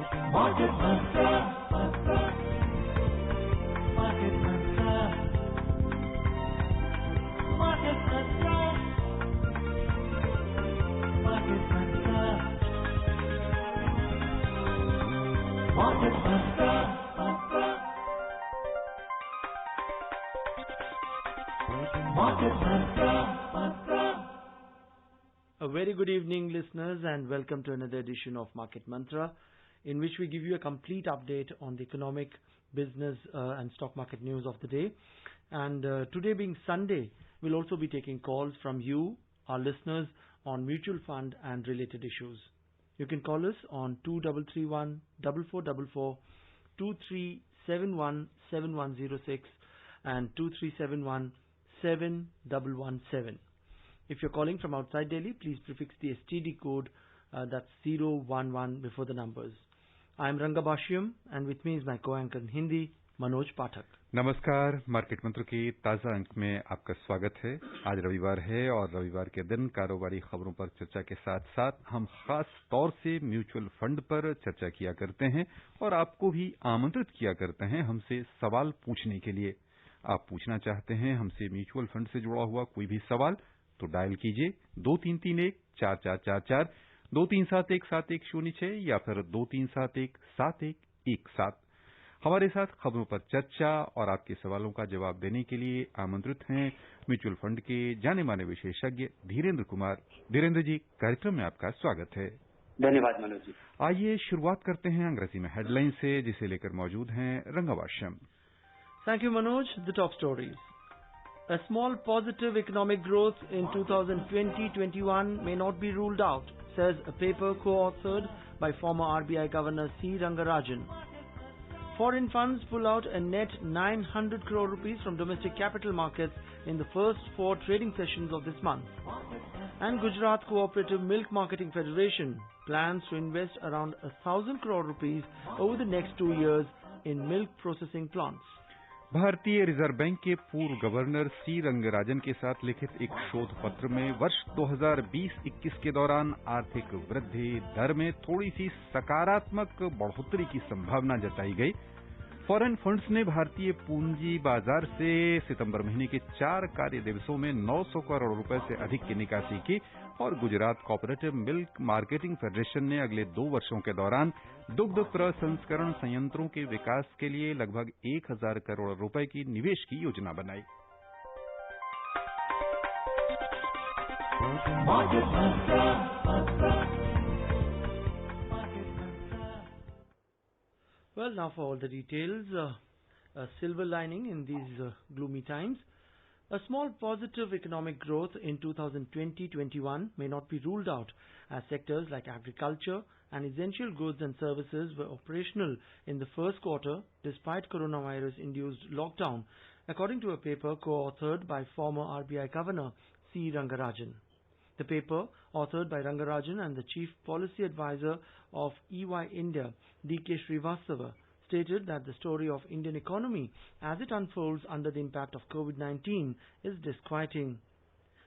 Market Mantra, Market Mantra, Market Mantra, Market Mantra, Market Mantra, Market Mantra. A very good evening, listeners, and welcome to another edition of Market Mantra, in which we give you a complete update on the economic, business and stock market news of the day. And today being Sunday, we'll also be taking calls from you, our listeners, on mutual fund and related issues. You can call us on 2331 4444, 2371 7106 and 2371 7117. If you're calling from outside Delhi, please prefix the STD code that's 011 before the numbers. I'm Ranga Bashiyam, and with me is my co-anchor in Hindi, Manoj Pathak. नमस्कार, market मंत्र की ताजा अंक में आपका स्वागत है। आज रविवार है और रविवार के दिन कारोबारी खबरों पर चर्चा के साथ साथ हम खास तौर से म्यूचुअल फंड पर चर्चा किया करते हैं और आपको भी आमंत्रित किया करते हैं हमसे सवाल पूछने के लिए। आप पूछना चाहते हैं हमसे म्यूचुअल फंड से जुड़ा हुआ कोई भी सवाल तो डायल कीजिए 2331-4444, 2371-7106 या फिर 2371-7117। हमारे साथ खबरों पर चर्चा और आपके सवालों का जवाब देने के लिए आमंत्रित हैं म्यूचुअल फंड के जाने माने विशेषज्ञ धीरेन्द्र कुमार। धीरेन्द्र जी, कार्यक्रम में आपका स्वागत है। धन्यवाद मनोज जी। आइए शुरुआत करते हैं अंग्रेजी में हेडलाइन से, जिसे लेकर मौजूद हैं रंगावाश्यम। Thank you, Manoj. The top stories. A small positive economic growth in 2020-21 may not be ruled out, says a paper co-authored by former RBI Governor C. Rangarajan. Foreign funds pull out a net 900 crore rupees from domestic capital markets in the first 4 trading sessions of this month. And Gujarat Cooperative Milk Marketing Federation plans to invest around 1,000 crore rupees over the next 2 years in milk processing plants. भारतीय reserve bank के पूर्व governor सी रंगराजन के साथ लिखित एक शोध पत्र में वर्ष 2020-21 के दौरान आर्थिक वृद्धि दर में थोड़ी सी सकारात्मक बढ़ोतरी की संभावना जताई गई। फॉरेन फंड्स ने भारतीय पूंजी बाजार से सितंबर महीने के 4 कार्य दिवसों में 900 करोड़ रुपए से अधिक की निकासी की और Gujarat cooperative milk marketing federation ने अगले 2 वर्षों के दौरान दुग्ध प्रसंस्करण संयंत्रों के विकास के लिए लगभग 1000 करोड़ रुपए की निवेश की योजना बनाई। Well, now for all the details, a silver lining in these gloomy times. A small positive economic growth in 2020-21 may not be ruled out, as sectors like agriculture and essential goods and services were operational in the first quarter despite coronavirus-induced lockdown, according to a paper co-authored by former RBI Governor C. Rangarajan. The paper, authored by Rangarajan and the Chief Policy Advisor of EY India, D.K. Srivastava, stated that the story of Indian economy as it unfolds under the impact of COVID-19 is disquieting.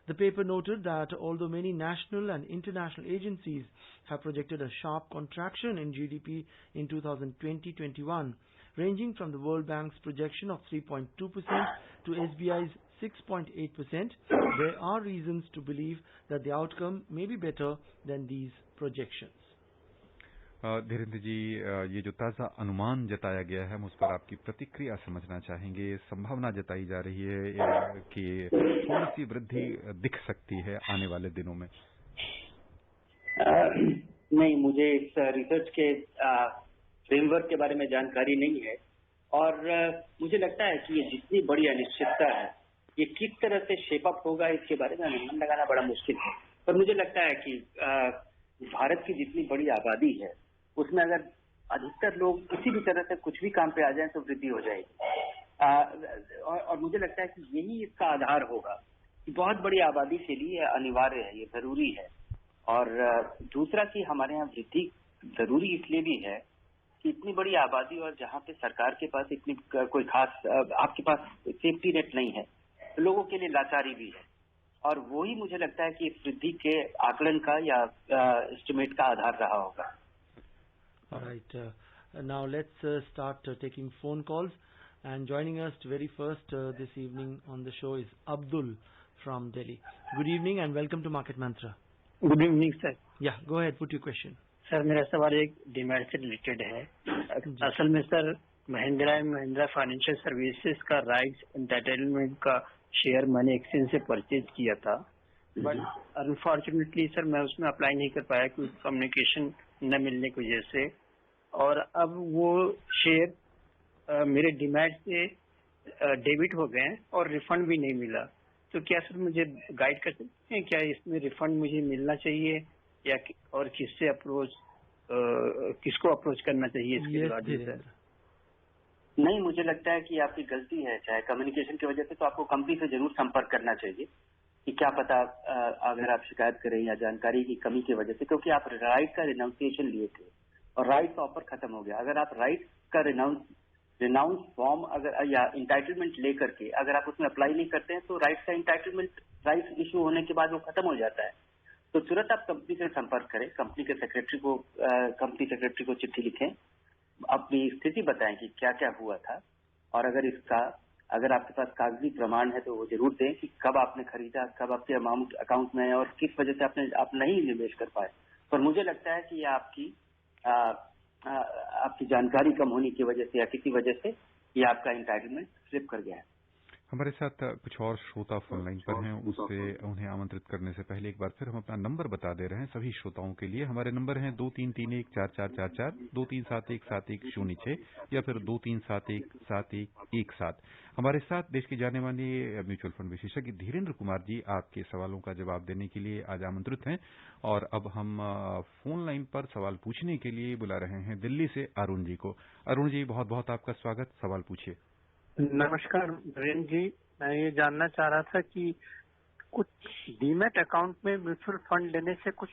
The paper noted that although many national and international agencies have projected a sharp contraction in GDP in 2020-21, ranging from the World Bank's projection of 3.2% to SBI's 6.8%, there are reasons to believe that the outcome may be better than these projections. Dhirendra जी, ये जो ताजा अनुमान जताया गया है हम उस पर आपकी प्रतिक्रिया समझना चाहेंगे। संभावना जताई जा रही है कि थोड़ी सी वृद्धि दिख सकती है आने वाले दिनों में। नहीं, मुझे इस रिसर्च के फ्रेमवर्क के बारे में जानकारी नहीं है और मुझे लगता है कि ये जितनी बड़ी अनिश्चितता है ये किस तरह से शेप अप होगा इसके बारे में अनुमान लगाना बड़ा मुश्किल है। पर मुझे लगता है कि भारत की जितनी बड़ी आबादी है उसमें अगर अधिकतर लोग किसी भी तरह से कुछ भी काम पे आ जाएं तो वृद्धि हो जाएगी। और मुझे लगता है कि यही इसका आधार होगा कि बहुत बड़ी आबादी के लिए अनिवार्य है, ये जरूरी है। और दूसरा कि हमारे यहाँ वृद्धि जरूरी इसलिए भी है कि इतनी बड़ी आबादी और जहाँ पे सरकार के पास इतनी कोई खास आपके पास सेफ्टी नेट नहीं है, तो लोगों के लिए लाचारी भी है। और वही मुझे लगता है कि इस वृद्धि के आकलन का या एस्टिमेट का आधार रहा होगा। All right. Now let's start taking phone calls. And joining us very first this evening on the show is Abdul from Delhi. Good evening and welcome to Market Mantra. Good evening sir. Yeah, go ahead. Put your question. Sir मेरा सवाल एक demat से related है। असल में sir Mahindra and Mahindra financial services का rights entitlement का share मैंने एक्सचेंज से परचेज किया था, बट अनफॉर्चुनेटली सर मैं उसमें अप्लाई नहीं कर पाया क्योंकि कम्युनिकेशन न मिलने की वजह से, और अब वो शेयर मेरे डीमैट से डेबिट हो गए और रिफंड भी नहीं मिला। तो क्या सर मुझे गाइड कर सकते हैं, क्या इसमें रिफंड मुझे मिलना चाहिए या और किसको अप्रोच करना चाहिए इसके रिगार्डिंग सर? नहीं, मुझे लगता है कि आपकी गलती है, चाहे कम्युनिकेशन की वजह से, तो आपको कंपनी से जरूर संपर्क करना चाहिए कि क्या पता अगर आप शिकायत करें या जानकारी की कमी की वजह से, क्योंकि आप राइट का रिनाउंसिएशन लिए थे और राइट का ऑफर खत्म हो गया। अगर आप राइट का रिनाउंस फॉर्म अगर या इंटाइटलमेंट लेकर के अगर आप उसमें अप्लाई नहीं करते हैं तो राइट का इंटाइटलमेंट राइट इशू होने के बाद वो खत्म हो जाता है। तो तुरंत आप कंपनी से संपर्क करें, कंपनी सेक्रेटरी को चिट्ठी लिखें, अपनी स्थिति बताएं कि क्या क्या हुआ था, और अगर आपके पास कागजी प्रमाण है तो वो जरूर दें कि कब आपने खरीदा, कब आपके अमाउंट अकाउंट में है और किस वजह से आप नहीं निवेश कर पाए। पर मुझे लगता है कि ये आपकी जानकारी कम होने की वजह से या किसी वजह से ये आपका इंटाइटलमेंट स्लिप कर गया है। हमारे साथ कुछ और श्रोता फोन लाइन पर हैं, उससे उन्हें आमंत्रित करने से पहले एक बार फिर हम अपना नंबर बता दे रहे हैं सभी श्रोताओं के लिए। हमारे नंबर हैं 23314444, 23717106 या फिर 23717117। हमारे साथ देश के जाने माने म्यूचुअल फंड विशेषज्ञ धीरेन्द्र कुमार जी आपके सवालों का जवाब देने के लिए आज आमंत्रित हैं, और अब हम फोन लाइन पर सवाल पूछने के लिए बुला रहे हैं दिल्ली से अरुण जी को। अरुण जी, बहुत बहुत आपका स्वागत, सवाल पूछिए। नमस्कार वीरेंद्र जी, मैं ये जानना चाह रहा था कि कुछ डीमैट अकाउंट में म्यूचुअल फंड लेने से कुछ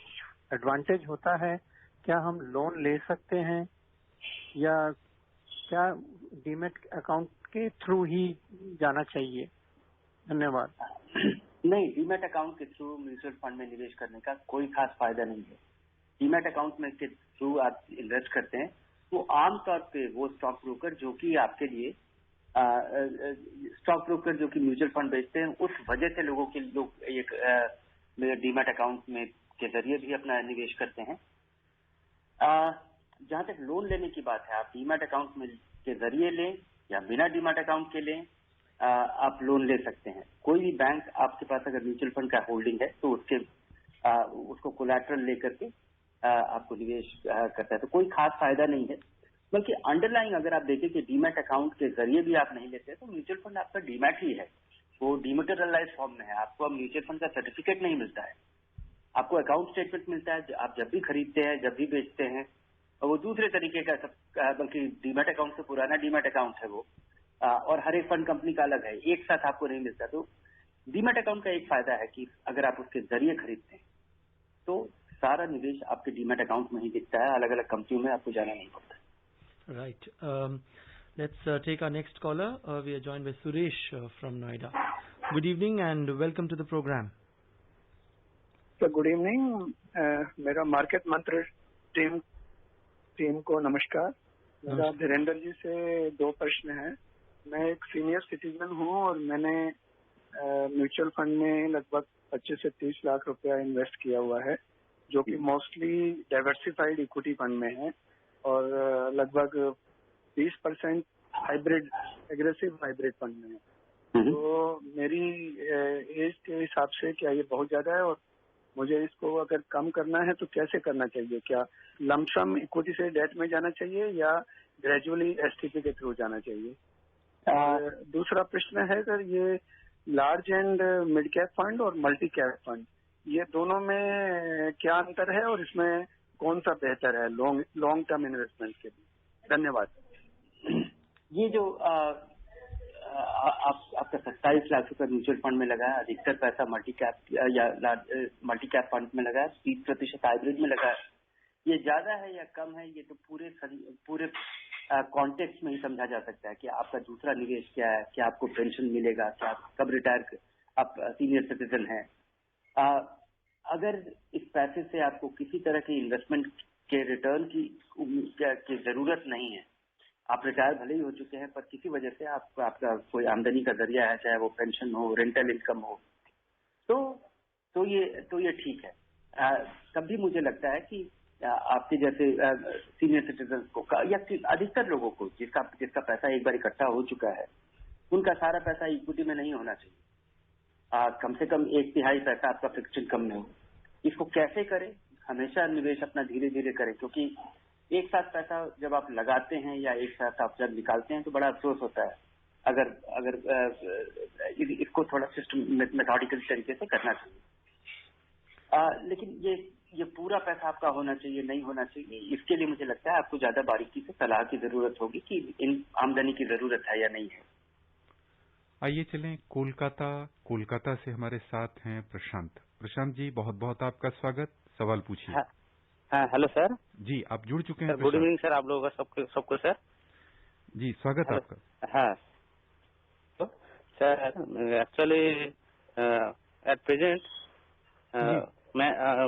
एडवांटेज होता है, क्या हम लोन ले सकते हैं या क्या डीमैट अकाउंट के थ्रू ही जाना चाहिए? धन्यवाद। नहीं, डीमैट अकाउंट के थ्रू म्यूचुअल फंड में निवेश करने का कोई खास फायदा नहीं है। डीमैट अकाउंट में के थ्रू आप इन्वेस्ट करते हैं तो आमतौर पे वो स्टॉक ब्रोकर जो कि आपके लिए स्टॉक ब्रोकर जो कि म्यूचुअल फंड बेचते हैं, उस वजह से लोग एक डीमैट अकाउंट में के जरिए भी अपना निवेश करते हैं। जहां तक लोन लेने की बात है, आप डीमैट अकाउंट में के जरिए लें या बिना डीमैट अकाउंट के लें, आप लोन ले सकते हैं। कोई भी बैंक आपके पास अगर म्यूचुअल फंड का होल्डिंग है तो उसको कोलैटरल लेकर के आपको निवेश करता है, तो कोई खास फायदा नहीं है। बल्कि अंडरलाइंग अगर आप देखें कि डीमैट अकाउंट के जरिए भी आप नहीं लेते तो म्यूचुअल फंड आपका डीमैट ही है, वो डिमैटेरियलाइज्ड फॉर्म में है। आपको अब म्यूचुअल फंड का सर्टिफिकेट नहीं मिलता है, आपको अकाउंट स्टेटमेंट मिलता है। आप जब भी खरीदते हैं, जब भी बेचते हैं, और वो दूसरे तरीके का बल्कि डीमैट अकाउंट से पुराना डीमैट अकाउंट है वो, और हर एक फंड कंपनी का अलग है, एक साथ आपको नहीं मिलता। तो डीमैट अकाउंट का एक फायदा है कि अगर आप उसके जरिए खरीदते हैं तो सारा निवेश आपके डीमैट अकाउंट में ही दिखता है, अलग अलग कंपनियों में आपको जाना नहीं पड़ता। Right. Let's take our next caller. We are joined by Suresh from Noida. Good evening and welcome to the program. So good evening. मेरा मार्केट मंत्र टीम को नमस्कार। मेरा धीरेन्द्र जी से दो प्रश्न हैं। मैं एक सीनियर सिटीजन हूँ और मैंने म्यूचुअल फंड में लगभग 25 से 30 लाख रुपया इन्वेस्ट किया हुआ है, जो कि मोस्टली डाइवर्सिफाइड इक्विटी फंड में है और लगभग 20% एग्रेसिव हाइब्रिड फंड में है। तो मेरी एज के हिसाब से क्या ये बहुत ज्यादा है, और मुझे इसको अगर कम करना है तो कैसे करना चाहिए? क्या लमसम इक्विटी से डेट में जाना चाहिए या ग्रेजुअली एसटीपी के थ्रू जाना चाहिए? दूसरा प्रश्न है सर, ये large and mid cap fund और मल्टी कैप फंड, ये दोनों में क्या अंतर है और इसमें कौन सा बेहतर है लॉन्ग टर्म इन्वेस्टमेंट के लिए? धन्यवाद। ये जो आपका 27 लाख रुपए म्यूचुअल फंड में लगा है, अधिकतर पैसा मल्टी कैप फंड में लगा है, 30% हाइब्रिड में लगा है, ये ज्यादा है या कम है, ये तो पूरे कॉन्टेक्स्ट में ही समझा जा सकता है कि आपका दूसरा निवेश क्या है, क्या आपको पेंशन मिलेगा, क्या आप कब रिटायर, आप सीनियर सिटीजन हैं। अगर इस पैसे से आपको किसी तरह की इन्वेस्टमेंट के रिटर्न की जरूरत नहीं है। आप रिटायर भले ही हो चुके हैं, पर किसी वजह से आपका कोई आमदनी का जरिया है, चाहे वो पेंशन हो, रेंटल इनकम हो, तो ये ठीक है। तब भी मुझे लगता है कि आपके जैसे सीनियर सिटीजन को या अधिकतर लोगों को जिसका पैसा एक बार इकट्ठा हो चुका है, उनका सारा पैसा इक्विटी में नहीं होना चाहिए। कम से कम 1/3 पैसा आपका फिक्स्ड इनकम में हो। इसको कैसे करें? हमेशा निवेश अपना धीरे धीरे करें, क्योंकि एक साथ पैसा जब आप लगाते हैं या एक साथ आप जब निकालते हैं तो बड़ा अफसोस होता है। अगर इसको थोड़ा सिस्टम मेथोडिकल तरीके से करना चाहिए। लेकिन ये पूरा पैसा आपका होना चाहिए, नहीं होना चाहिए, इसके लिए मुझे लगता है आपको ज्यादा बारीकी से सलाह की जरूरत होगी कि इन आमदनी की जरूरत है या नहीं है। आइए चलें कोलकाता से हमारे साथ हैं प्रशांत जी, बहुत बहुत आपका स्वागत। सवाल पूछिए। हाँ, हेलो सर। जी, आप जुड़ चुके हैं। गुड इवनिंग सर, आप लोगों का सबको सर। जी, स्वागत आपका। हाँ सर, एक्चुअली एट प्रेजेंट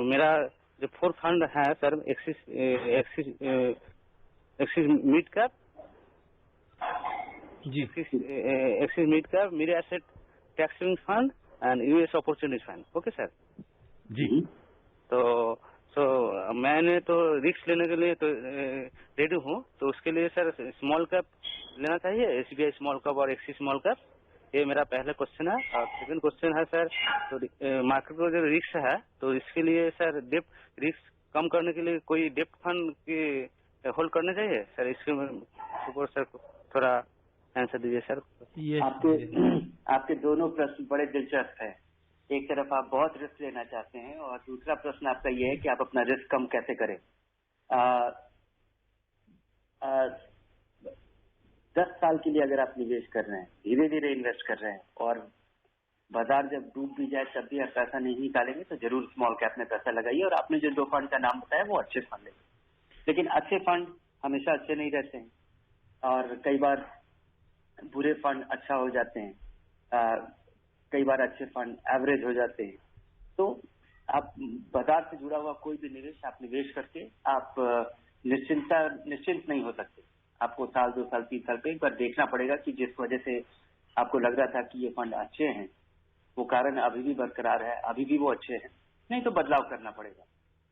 मेरा जो 4 फंड है sir, Axis mid cap ji, Axis mid cap, mid asset tax saving fund and US opportunity fund. Okay sir ji. तो मैंने तो रिस्क लेने के लिए तो रेडी हूँ, तो उसके लिए सर स्मॉल कैप लेना चाहिए, एसबीआई स्मॉल कैप और एक्सिस स्मॉल कैप। ये मेरा पहला क्वेश्चन है। और सेकंड क्वेश्चन है सर, तो मार्केट में जो रिस्क है, तो इसके लिए सर डेप्ट रिस्क कम करने के लिए कोई डेप्ट फंड की होल्ड करना चाहिए सर? इसके ऊपर सर थोड़ा आंसर दीजिए सर। आपके दोनों प्रश्न बड़े दिलचस्प हैं। एक तरफ आप बहुत रिस्क लेना चाहते हैं और दूसरा प्रश्न आपका ये है कि आप अपना रिस्क कम कैसे करें। 10 साल के लिए अगर आप निवेश कर रहे हैं, धीरे धीरे इन्वेस्ट कर रहे हैं, और बाजार जब डूब भी जाए तब भी आप पैसा नहीं निकालेंगे, तो जरूर स्मॉल कैप में पैसा लगाइए। और आपने जो 2 फंड का नाम बताया वो अच्छे फंड है, लेकिन अच्छे फंड हमेशा अच्छे नहीं रहते हैं, और कई बार बुरे फंड अच्छा हो जाते हैं, कई बार अच्छे फंड एवरेज हो जाते हैं। तो आप बाजार से जुड़ा हुआ कोई भी निवेश आप निवेश करके आप निश्चिंत नहीं हो सकते। आपको साल 2 साल 3 साल पे एक बार देखना पड़ेगा कि जिस वजह से आपको लग रहा था कि ये फंड अच्छे हैं, वो कारण अभी भी बरकरार है, अभी भी वो अच्छे हैं, नहीं तो बदलाव करना पड़ेगा।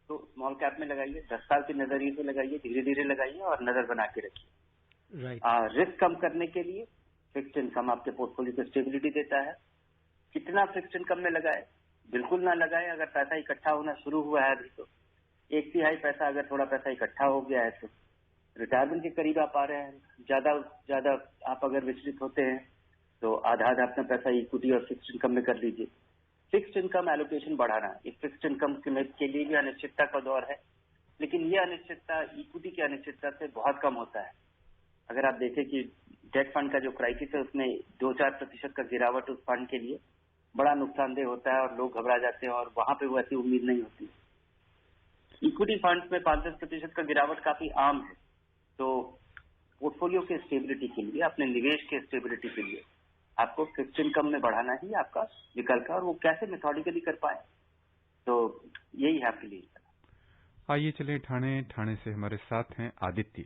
तो स्मॉल कैप में लगाइए, 10 साल के नजरिए से लगाइए, धीरे धीरे लगाइए और नजर बना के रखिए। रिस्क कम करने के लिए फिक्स्ड इनकम आपके पोर्टफोलियो को स्टेबिलिटी देता है। कितना फिक्स्ड इनकम में लगाए? बिल्कुल ना लगाए। अगर पैसा इकट्ठा होना शुरू हुआ है अभी, तो 1/3 पैसा, अगर थोड़ा पैसा इकट्ठा हो गया है, तो रिटायरमेंट के करीब आप आ रहे हैं। ज्यादा आप अगर विचलित होते हैं तो आधा अपना पैसा इक्विटी और फिक्स्ड इनकम में कर लीजिए। फिक्स्ड इनकम एलोकेशन बढ़ाना, इस फिक्स्ड इनकम के लिए भी अनिश्चितता का दौर है, लेकिन ये अनिश्चितता इक्विटी की अनिश्चितता से बहुत कम होता है। अगर आप देखें कि डेट फंड का जो क्राइसिस है, उसमें 2-4% का गिरावट उस फंड के लिए बड़ा नुकसानदेह होता है और लोग घबरा जाते हैं, और वहां पे वो ऐसी उम्मीद नहीं होती। इक्विटी फंड्स में 5-10% का गिरावट काफी आम है। तो पोर्टफोलियो के स्टेबिलिटी के लिए, अपने निवेश के स्टेबिलिटी के लिए आपको फिक्स्ड इनकम में बढ़ाना ही आपका विकल्प है, और वो कैसे मेथोडिकली कर पाए, तो यही है आपके लिए। आइए चले ठाणे से हमारे साथ हैं आदित्य,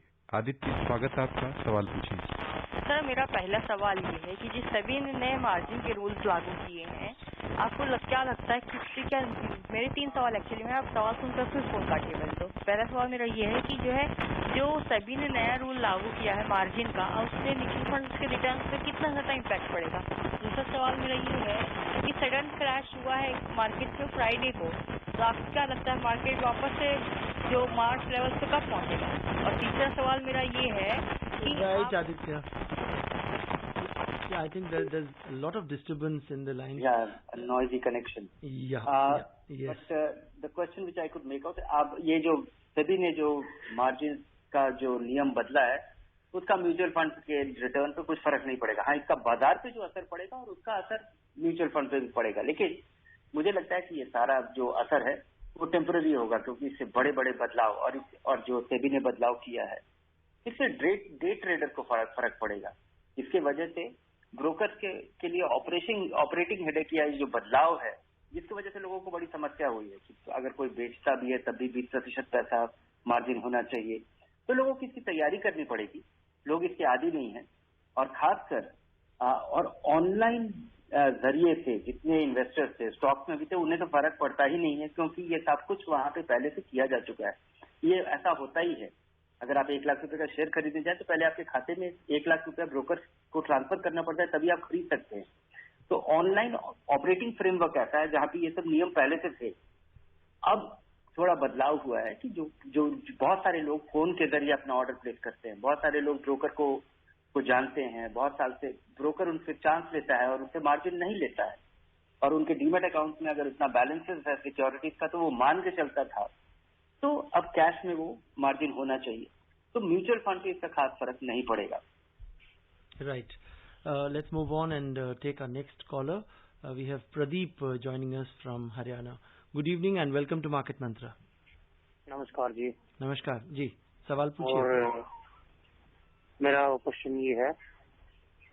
स्वागत आपका। सवाल पूछिए। सर, मेरा पहला सवाल ये है कि जिस सभी ने नए मार्जिन के रूल्स लागू किए हैं, आपको क्या लगता है कि क्या? मेरे 3 सवाल एक्चुअली में, आप सवाल सुनकर फिर फोन काटिए पहले। तो पहला सवाल मेरा ये है कि जो सभी ने नया रूल लागू किया है मार्जिन का, उससे म्यूचुअल फंड के रिटर्न पे कितना ज्यादा इम्पैक्ट पड़ेगा? दूसरा सवाल मेरा ये है कि सडन क्रैश हुआ है मार्केट में फ्राइडे को, तो आपको क्या लगता है मार्केट वापस से जो मार्च लेवल पे कब पहुंचेगा? और तीसरा सवाल मेरा ये है कि Aditya, I think there's a lot of disturbance in the line. Yeah, a noisy connection. Yes. But the question which I could make out, अब ये जो सभी ने जो मार्जिन का जो नियम बदला है, उसका म्यूचुअल फंड के रिटर्न पे कुछ फर्क नहीं पड़ेगा। हाँ, इसका बाजार पे जो असर पड़ेगा और उसका असर म्यूचुअल फंड पे भी पड़ेगा, लेकिन मुझे लगता है कि ये सारा जो असर है वो टेम्पररी होगा, क्योंकि इससे बड़े बड़े बदलाव और जो सेबी ने बदलाव किया है, इससे डे ट्रेडर को फर्क पड़ेगा। इसके वजह से ब्रोकर के लिए ऑपरेटिंग हेडेक या जो बदलाव है, जिसकी वजह से लोगों को बड़ी समस्या हुई है कि अगर कोई बेचता भी है तब भी 20% पैसा मार्जिन होना चाहिए। तो लोगों को इसकी तैयारी करनी पड़ेगी, लोग इसके आदी नहीं हैं। और खासकर और ऑनलाइन जरिए से जितने इन्वेस्टर्स थे, स्टॉक्स में भी थे, उन्हें तो फर्क पड़ता ही नहीं है, क्योंकि ये सब कुछ वहां पे पहले से किया जा चुका है। ये ऐसा होता ही है। अगर आप 1 लाख रुपए का शेयर खरीदने जाए तो पहले आपके खाते में 1 लाख रुपया ब्रोकर को ट्रांसफर करना पड़ता है, तभी आप खरीद सकते हैं। तो ऑनलाइन ऑपरेटिंग फ्रेमवर्क ऐसा है जहां पे ये सब नियम पहले से थे। अब थोड़ा बदलाव हुआ है कि जो बहुत सारे लोग फोन के जरिए अपना ऑर्डर प्लेस करते हैं, बहुत सारे लोग ब्रोकर को जानते हैं, बहुत साल से ब्रोकर उनसे चांस लेता है और उनसे मार्जिन नहीं लेता है, और उनके डीमेट अकाउंट में अगर इतना बैलेंसेस है सिक्योरिटीज का तो वो मान के चलता था। तो अब कैश में वो मार्जिन होना चाहिए। तो म्यूचुअल फंड से इसका खास फर्क नहीं पड़ेगा। Right. Let's move on and take our next caller. We have Pradeep joining us from Haryana. Good evening and welcome to Market Mantra. नमस्कार जी। नमस्कार जी, सवाल पूछिए। और मेरा क्वेश्चन ये है,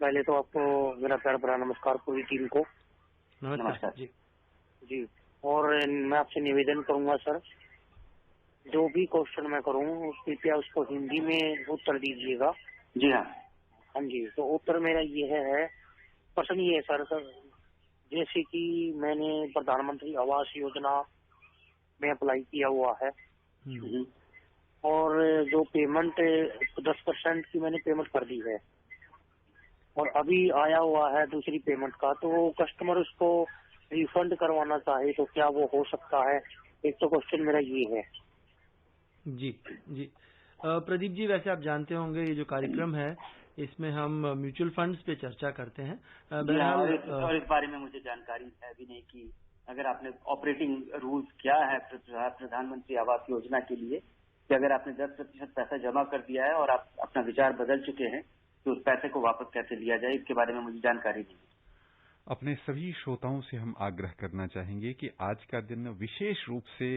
पहले तो आपको मेरा प्यार भरा नमस्कार पूरी टीम को। नमस्कार जी। जी, और मैं आपसे निवेदन करूंगा सर, जो भी क्वेश्चन मैं करूं कृपया उसको हिंदी में उत्तर दीजिएगा। जी हाँ। हाँ जी, तो उत्तर मेरा ये है, प्रश्न ये है सर, जैसे कि मैंने प्रधानमंत्री आवास योजना में अप्लाई किया हुआ है और जो पेमेंट 10% की मैंने पेमेंट कर दी है और अभी आया हुआ है दूसरी पेमेंट का, तो कस्टमर उसको रिफंड करवाना चाहे तो क्या वो हो सकता है? एक तो क्वेश्चन मेरा ये है। जी जी, प्रदीप जी, वैसे आप जानते होंगे ये जो कार्यक्रम है इसमें हम म्यूचुअल फंड्स पे चर्चा करते हैं। और इस बारे में मुझे जानकारी है भी नहीं कि अगर आपने ऑपरेटिंग रूल्स क्या है प्रधानमंत्री आवास योजना के लिए, कि अगर आपने 10% पैसा जमा कर दिया है और आप अपना विचार बदल चुके हैं तो उस पैसे को वापस कैसे लिया जाए, इसके बारे में मुझे जानकारी नहीं है। अपने सभी श्रोताओं से हम आग्रह करना चाहेंगे कि आज का दिन विशेष रूप से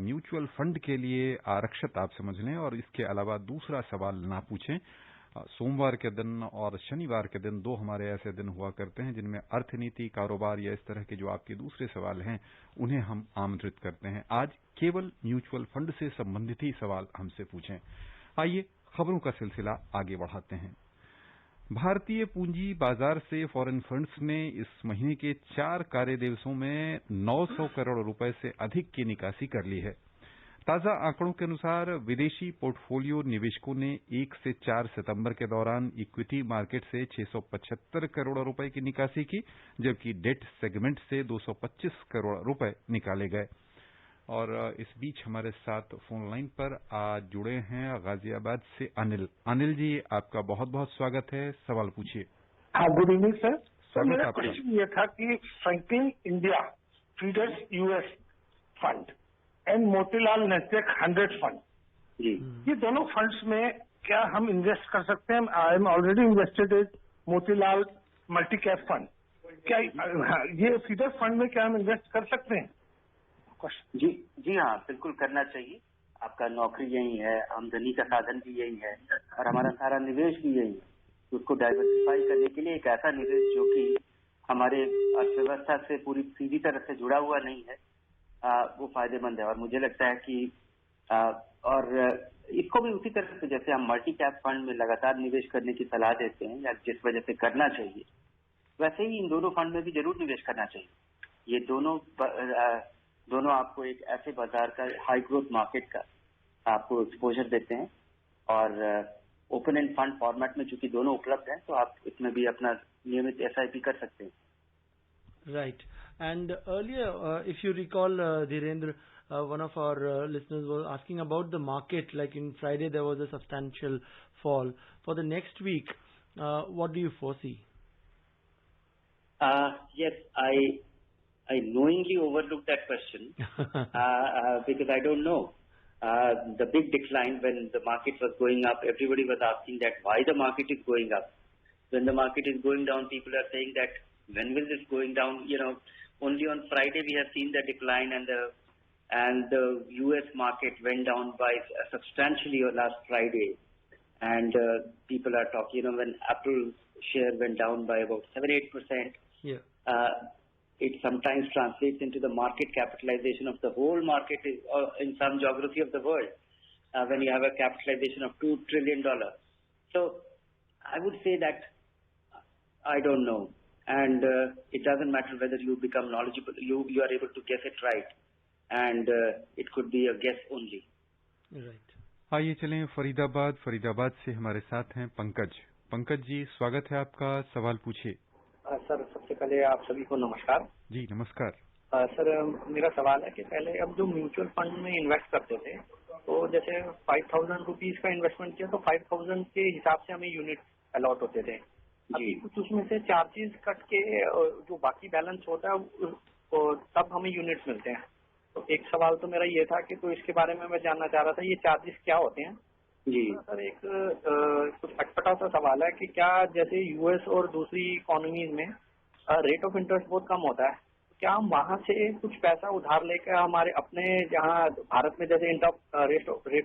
म्यूचुअल फंड के लिए आरक्षित आप समझ लें और इसके अलावा दूसरा सवाल ना पूछें। सोमवार के दिन और शनिवार के दिन 2 हमारे ऐसे दिन हुआ करते हैं जिनमें अर्थनीति, कारोबार या इस तरह के जो आपके दूसरे सवाल हैं उन्हें हम आमंत्रित करते हैं। आज केवल म्यूचुअल फंड से संबंधित ही सवाल हमसे पूछें। आइए खबरों का सिलसिला आगे बढ़ाते हैं। भारतीय पूंजी बाजार से फॉरेन फंड्स ने इस महीने के 4 कार्य दिवसों में 900 करोड़ रुपए से अधिक की निकासी कर ली है। ताजा आंकड़ों के अनुसार विदेशी पोर्टफोलियो निवेशकों ने 1 से 4 सितंबर के दौरान इक्विटी मार्केट से 675 करोड़ रुपए की निकासी की, जबकि डेट सेगमेंट से 225 करोड़ रुपए निकाले गए। और इस बीच हमारे साथ फोन लाइन पर आज जुड़े हैं गाजियाबाद से अनिल। अनिल जी, आपका बहुत बहुत स्वागत है, सवाल पूछिए। हाँ, गुड इवनिंग सर। स्वागत मेरा आपका। क्वेश्चन ये था कि Franklin India feeders US fund and Motilal Nasdaq 100 fund, ये दोनों फंड्स में क्या हम इन्वेस्ट कर सकते हैं? I am already invested in Motilal multi cap fund, क्या ये फीडर फंड में क्या हम इन्वेस्ट कर सकते हैं? जी हाँ, बिल्कुल करना चाहिए। आपका नौकरी यही है, आमदनी का साधन भी यही है और हमारा सारा निवेश भी यही है। उसको डाइवर्सिफाई करने के लिए एक ऐसा निवेश जो कि हमारे अर्थव्यवस्था से पूरी सीधी तरह से जुड़ा हुआ नहीं है, वो फायदेमंद है। और मुझे लगता है कि और इसको भी उसी तरह से जैसे हम मल्टी कैप फंड में लगातार निवेश करने की सलाह देते हैं या जिस वजह से करना चाहिए, वैसे ही इन दोनों फंड में भी जरूर निवेश करना चाहिए। ये दोनों आपको एक ऐसे बाजार का, हाई ग्रोथ मार्केट का आपको एक्सपोजर देते हैं और ओपन एंड फंड फॉर्मेट में चूंकि दोनों उपलब्ध हैं तो आप इसमें भी अपना नियमित SIP कर सकते हैं। Right. And earlier, if you recall, Dhirendra, one of our listeners was asking about the market. Like in Friday, there was a substantial fall. For the next week, what do you foresee? Yes, I knowingly overlooked that question because I don't know. The big decline when the market was going up, everybody was asking that why the market is going up. When the market is going down, people are saying that when will this going down? You know, only on Friday we have seen the decline and the US market went down by substantially last Friday. And people are talking, you know, when Apple's share went down by about 7-8%. Yeah. It sometimes translates into the market capitalization of the whole market in some geography of the world. when you have a capitalization of $2 trillion. So I would say that I don't know, and it doesn't matter whether you become knowledgeable, you are able to guess it right, and it could be a guess only. Right. आइए चलें फरीदाबाद से हमारे साथ हैं पंकज जी, स्वागत है आपका, सवाल पूछिए। सर, सबसे पहले आप सभी को नमस्कार। जी नमस्कार। सर, मेरा सवाल है कि पहले अब जो म्यूचुअल फंड में इन्वेस्ट करते थे, तो जैसे 5,000 रुपीज का इन्वेस्टमेंट किया तो 5,000 के हिसाब से हमें यूनिट अलॉट होते थे। अभी कुछ उसमें से चार्जेस कट के जो बाकी बैलेंस होता है तब हमें यूनिट मिलते हैं। तो एक सवाल तो मेरा ये था कि तो इसके बारे में मैं जानना चाह रहा था, ये चार्जेस क्या होते हैं? जी सर, एक कुछ अटपटा सा सवाल है कि क्या जैसे यूएस और दूसरी इकोनॉमीज में रेट ऑफ इंटरेस्ट बहुत कम होता है, क्या हम वहां से कुछ पैसा उधार लेकर हमारे अपने जहाँ भारत में जैसे रेट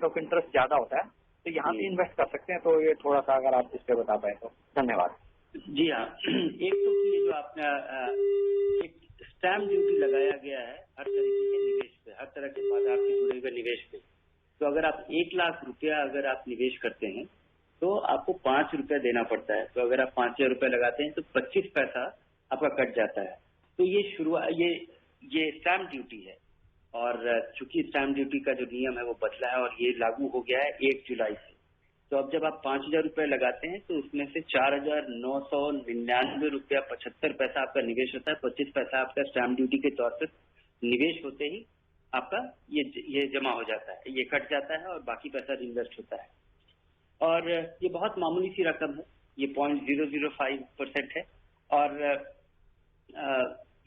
ऑफ इंटरेस्ट ज्यादा होता है तो यहाँ पे इन्वेस्ट कर सकते हैं? तो ये थोड़ा सा अगर आप इस पे बता पाए तो धन्यवाद। जी हाँ, एक तो ये जो आपने एक स्टैम्प ड्यूटी लगाया गया है हर तरीके के निवेश पे, हर तरह के बाजार से जुड़े हुए निवेश पे। तो अगर आप 1 लाख रुपया अगर आप निवेश करते हैं तो आपको 5 रुपया देना पड़ता है। तो अगर आप 5,000 रुपया लगाते हैं तो 25 पैसा आपका कट जाता है। तो ये ये स्टैम्प ड्यूटी है, और चूंकि स्टैम्प ड्यूटी का जो नियम है वो बदला है और ये लागू हो गया है 1 जुलाई से। तो अब जब आप 5,000 रुपये लगाते हैं तो उसमें से 4,999 रुपया 75 पैसा आपका निवेश होता है, 25 पैसा आपका स्टैम्प ड्यूटी के तौर पर निवेश होते ही आपका ये जमा हो जाता है, ये कट जाता है और बाकी पैसा इन्वेस्ट होता है। और ये बहुत मामूली सी रकम है, ये 0.005% है, और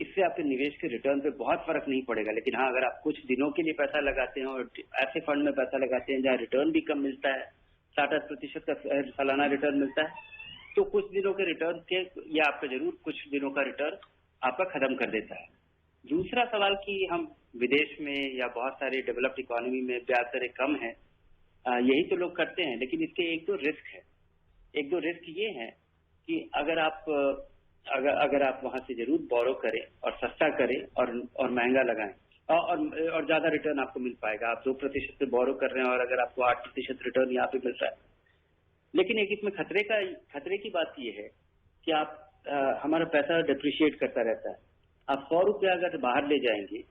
इससे आपके निवेश के रिटर्न पे बहुत फर्क नहीं पड़ेगा। लेकिन हाँ, अगर आप कुछ दिनों के लिए पैसा लगाते हैं और ऐसे फंड में पैसा लगाते हैं जहाँ रिटर्न भी कम मिलता है, 60% का सालाना रिटर्न मिलता है, तो कुछ दिनों के रिटर्न के या आपका जरूर कुछ दिनों का रिटर्न आपका खत्म कर देता है। दूसरा सवाल कि हम विदेश में या बहुत सारे डेवलप्ड इकोनॉमी में ब्याज दरें कम है, यही तो लोग करते हैं, लेकिन इसके एक दो रिस्क है। एक दो रिस्क ये है कि अगर आप वहां से जरूर बोरो करें और सस्ता करें और महंगा लगाएं और ज्यादा रिटर्न आपको मिल पाएगा। आप 2% से बोरो कर रहे हैं और अगर आपको 8% रिटर्न यहाँ पे मिलता है। लेकिन एक इसमें खतरे की बात ये है कि हमारा पैसा डिप्रिशिएट करता रहता है। आप 100 रुपया अगर बाहर ले जाएंगे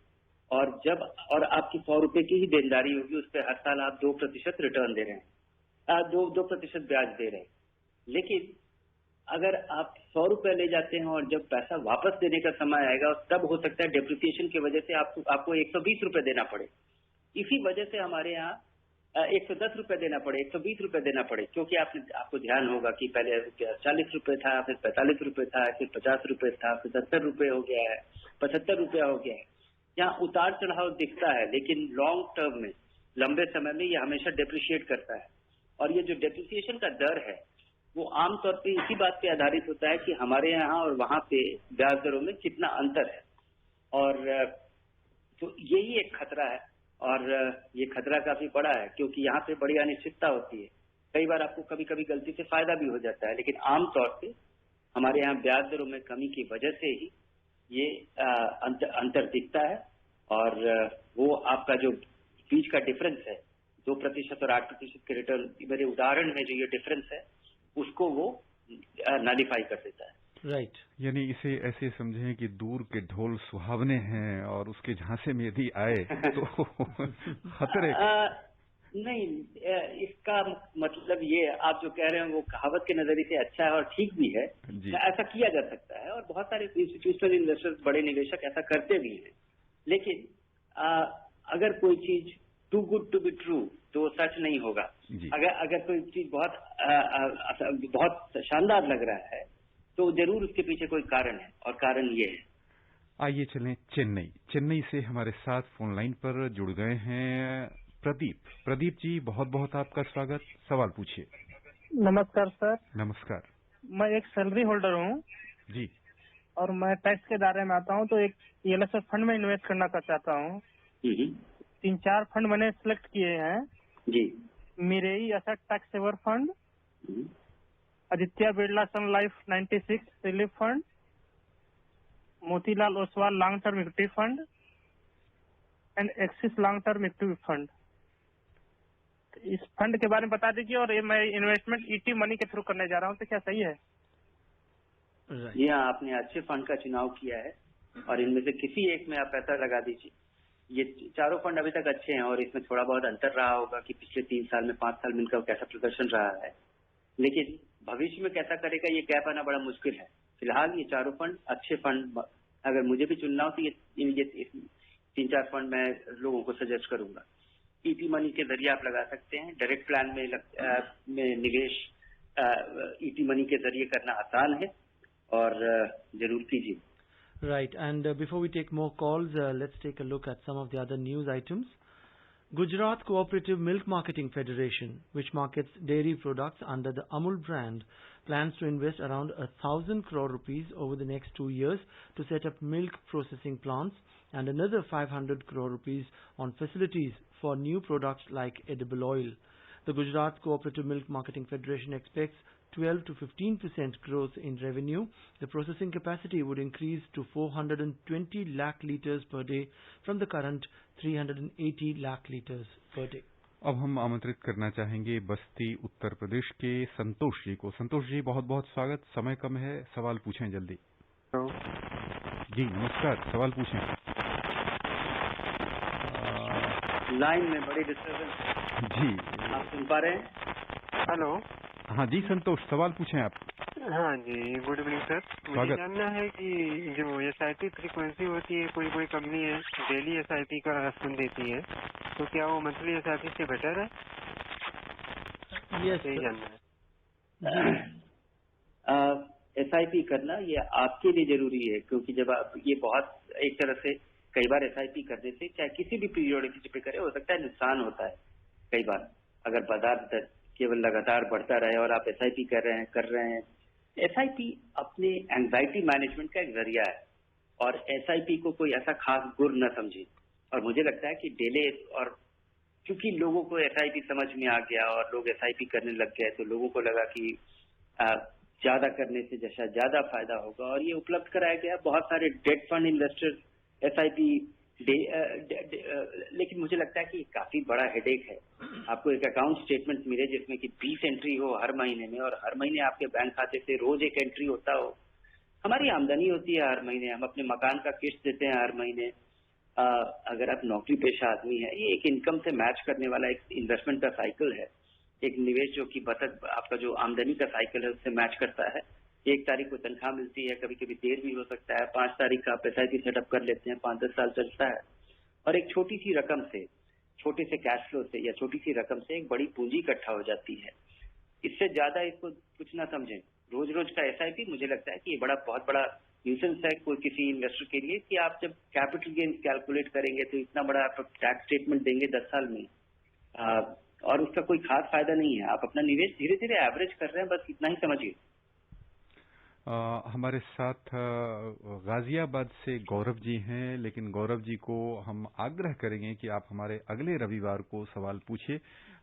और आपकी 100 रुपए की ही देनदारी होगी, उस पर हर साल आप 2% रिटर्न दे रहे हैं, 2% ब्याज दे रहे हैं। लेकिन अगर आप 100 रुपया ले जाते हैं और जब पैसा वापस देने का समय आएगा तब हो सकता है डिप्रिसिएशन की वजह से आपको 120 रुपये देना पड़े। इसी वजह से हमारे यहाँ 110 रुपये देना पड़े, 120 रुपये देना पड़े, क्योंकि आपको ध्यान होगा कि पहले 40 रुपये था, फिर 45 रुपये था, फिर 50 रुपये था, फिर 70 रुपये हो गया है, 75 रुपया हो गया है। यहाँ उतार चढ़ाव दिखता है, लेकिन लॉन्ग टर्म में, लंबे समय में ये हमेशा डिप्रिशिएट करता है। और ये जो डिप्रिसिएशन का दर है वो आमतौर पे इसी बात पे आधारित होता है कि हमारे यहाँ और वहाँ पे ब्याज दरों में कितना अंतर है। और तो यही एक खतरा है, और ये खतरा काफी बड़ा है क्योंकि यहाँ पे बड़ी अनिश्चितता होती है। कई बार आपको कभी कभी गलती से फायदा भी हो जाता है, लेकिन आमतौर पे हमारे यहाँ ब्याज दरों में कमी की वजह से ही ये अंतर दिखता है। और वो आपका जो बीच का डिफरेंस है 2% और 8% के रिटर्न, मेरे उदाहरण में जो ये डिफरेंस है उसको वो नलिफाई कर देता है। राइट। यानी इसे ऐसे समझें कि दूर के ढोल सुहावने हैं और उसके झांसे में यदि आए तो खतरे नहीं, इसका मतलब ये आप जो कह रहे हैं वो कहावत के नजरिए से अच्छा है और ठीक भी है, ऐसा किया जा सकता है। और बहुत सारे इंस्टीट्यूशनल इन्वेस्टर्स, बड़े निवेशक ऐसा करते भी हैं। लेकिन अगर कोई चीज too good to be true तो सच नहीं होगा। अगर कोई चीज बहुत शानदार लग रहा है तो जरूर उसके पीछे कोई कारण है, और कारण ये है। आइए चलें चेन्नई से हमारे साथ फोन लाइन पर जुड़ गए हैं प्रदीप जी, बहुत बहुत आपका स्वागत, सवाल पूछिए। नमस्कार सर। नमस्कार। मैं एक सैलरी होल्डर हूँ जी, और मैं टैक्स के दायरे में आता हूँ, तो एक ELSF फंड में इन्वेस्ट करना चाहता हूँ। 3-4 फंड मैंने सिलेक्ट किए हैं ji. Mirae asset tax saver fund, Aditya Birla Sun Life 96 relief fund, Motilal Oswal long term equity fund and Axis long term equity fund. इस फंड के बारे में बता दीजिए। और ये मैं इन्वेस्टमेंट ईटी मनी के थ्रू करने जा रहा हूँ, तो क्या सही है? जी हाँ, आपने अच्छे फंड का चुनाव किया है और इनमें से किसी एक में आप पैसा लगा दीजिए। ये चारों फंड अभी तक अच्छे हैं और इसमें थोड़ा बहुत अंतर रहा होगा कि पिछले 3 साल में 5 साल में इनका कैसा प्रदर्शन रहा है, लेकिन भविष्य में कैसा करेगा ये गैप आना बड़ा मुश्किल है। फिलहाल ये चारों फंड अच्छे फंड, अगर मुझे भी चुनना हो तो ये 3-4 फंड मैं लोगों को सजेस्ट करूंगा। ईटी मनी के जरिए आप लगा सकते हैं। डायरेक्ट प्लान में निवेश ईटी मनी के जरिए करना आसान है और जरूर कीजिए। Right, and before we take more calls, let's take a look at some of the other news items. Gujarat Cooperative Milk Marketing Federation, which markets dairy products under the Amul brand, plans to invest around 1,000 crore rupees over the next 2 years to set up milk processing plants and another 500 crore rupees on facilities for new products like edible oil. The Gujarat Cooperative Milk Marketing Federation expects 12 to 15% growth in revenue. The processing capacity would increase to 420 lakh litres per day from the current 380 lakh litres per day. अब हम आमंत्रित करना चाहेंगे बस्ती उत्तर प्रदेश के संतोष जी को। संतोष जी, बहुत बहुत स्वागत। समय कम है, सवाल पूछें जल्दी। जी नमस्कार, सवाल पूछें। लाइन में बड़ी डिस्टर्बेंस जी, आप सुन पा रहे हैं? हेलो। हाँ जी संतोष, सवाल पूछें आप। हाँ जी, गुड इवनिंग सर। मुझे जानना है कि जो एसआईपी फ्रीक्वेंसी होती है, कोई कंपनी है डेली एसआईपी का फंड देती है, तो क्या वो मंथली एसआईपी से बेटर है? यस, यही जानना है। एसआईपी करना ये आपके लिए जरूरी है, क्योंकि जब आप ये बहुत एक तरह से कई बार एसआईपी करने से चाहे किसी भी पीरियोडिसिटी पे करें, हो सकता है नुकसान होता है। कई बार अगर बाजार केवल लगातार बढ़ता रहे और आप एसआईपी कर रहे हैं। एसआईपी अपने एंजाइटी मैनेजमेंट का एक जरिया है और एसआईपी को कोई ऐसा खास गुर न समझे। और मुझे लगता है कि डेले और क्योंकि लोगों को एसआईपी समझ में आ गया और लोग एसआईपी करने लग गए, तो लोगों को लगा कि ज्यादा करने से जैसा ज्यादा फायदा होगा और ये उपलब्ध कराया गया। बहुत सारे डेट फंड इन्वेस्टर्स एसआईपी लेकिन मुझे लगता है कि काफी बड़ा हेडेक है। आपको एक अकाउंट स्टेटमेंट मिले जिसमें कि 20 एंट्री हो हर महीने में और हर महीने आपके बैंक खाते से रोज एक एंट्री होता हो। हमारी आमदनी होती है हर महीने, हम अपने मकान का किस्त देते हैं हर महीने। अगर आप नौकरी पेशा आदमी है, ये एक इनकम से मैच करने वाला एक इन्वेस्टमेंट का साइकिल है। एक निवेश जो कि बचत आपका जो आमदनी का साइकिल है उससे मैच करता है। 1 तारीख को तनख्वाह मिलती है, कभी कभी देर भी हो सकता है। 5 तारीख का आप एसआईपी सेटअप कर लेते हैं, 5-10 साल चलता है और एक छोटी सी रकम से, छोटे से कैश फ्लो से या छोटी सी रकम से एक बड़ी पूंजी इकट्ठा हो जाती है। इससे ज्यादा इसको कुछ ना समझें। रोज रोज का एसआईपी मुझे लगता है कि ये बहुत बड़ा न्यूसेंस है कोई किसी इन्वेस्टर के लिए कि आप जब कैपिटल गेन कैलकुलेट करेंगे तो इतना बड़ा आप टैक्स स्टेटमेंट देंगे 10 साल में और उसका कोई खास फायदा नहीं है। आप अपना निवेश धीरे धीरे एवरेज कर रहे हैं, बस इतना ही समझिए। हमारे साथ गाजियाबाद से गौरव जी हैं, लेकिन गौरव जी को हम आग्रह करेंगे कि आप हमारे अगले रविवार को सवाल पूछिए,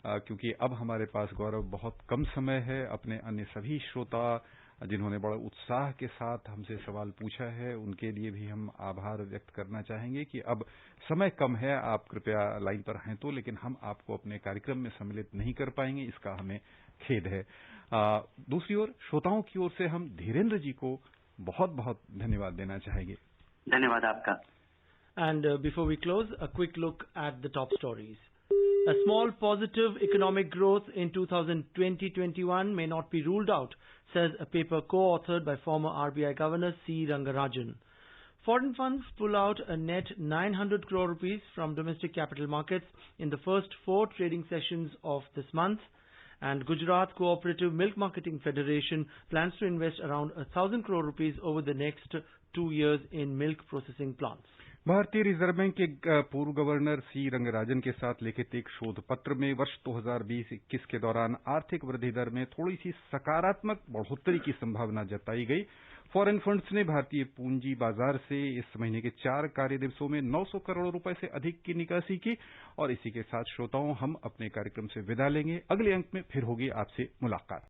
क्योंकि अब हमारे पास गौरव बहुत कम समय है। अपने अन्य सभी श्रोता जिन्होंने बड़े उत्साह के साथ हमसे सवाल पूछा है, उनके लिए भी हम आभार व्यक्त करना चाहेंगे कि अब समय कम है, आप कृपया लाइन पर हैं तो, लेकिन हम आपको अपने कार्यक्रम में सम्मिलित नहीं कर पाएंगे, इसका हमें खेद है। दूसरी ओर श्रोताओं की ओर से हम धीरेन्द्र जी को बहुत बहुत धन्यवाद देना चाहेंगे। धन्यवाद आपका। And before we close, a quick look at the top stories. A small positive economic growth in 2020-21 may not be ruled out, says a paper co-authored by former RBI Governor C. Rangarajan. Foreign funds pull out a net 900 crore rupees from domestic capital markets in the first 4 trading sessions of this month. And Gujarat Cooperative Milk Marketing Federation plans to invest around 1,000 crore rupees over the next 2 years in milk processing plants. भारतीय reserve bank के पूर्व governor सी रंगराजन के साथ लिखित एक शोध पत्र में वर्ष 2020-21 के दौरान आर्थिक वृद्धि दर में थोड़ी सी सकारात्मक बढ़ोतरी की संभावना जताई गई। फॉरेन फंड्स ने भारतीय पूंजी बाजार से इस महीने के 4 कार्य दिवसों में 900 करोड़ रुपए से अधिक की निकासी की। और इसी के साथ श्रोताओं, हम अपने कार्यक्रम से विदा लेंगे। अगले अंक में फिर होगी आपसे मुलाकात।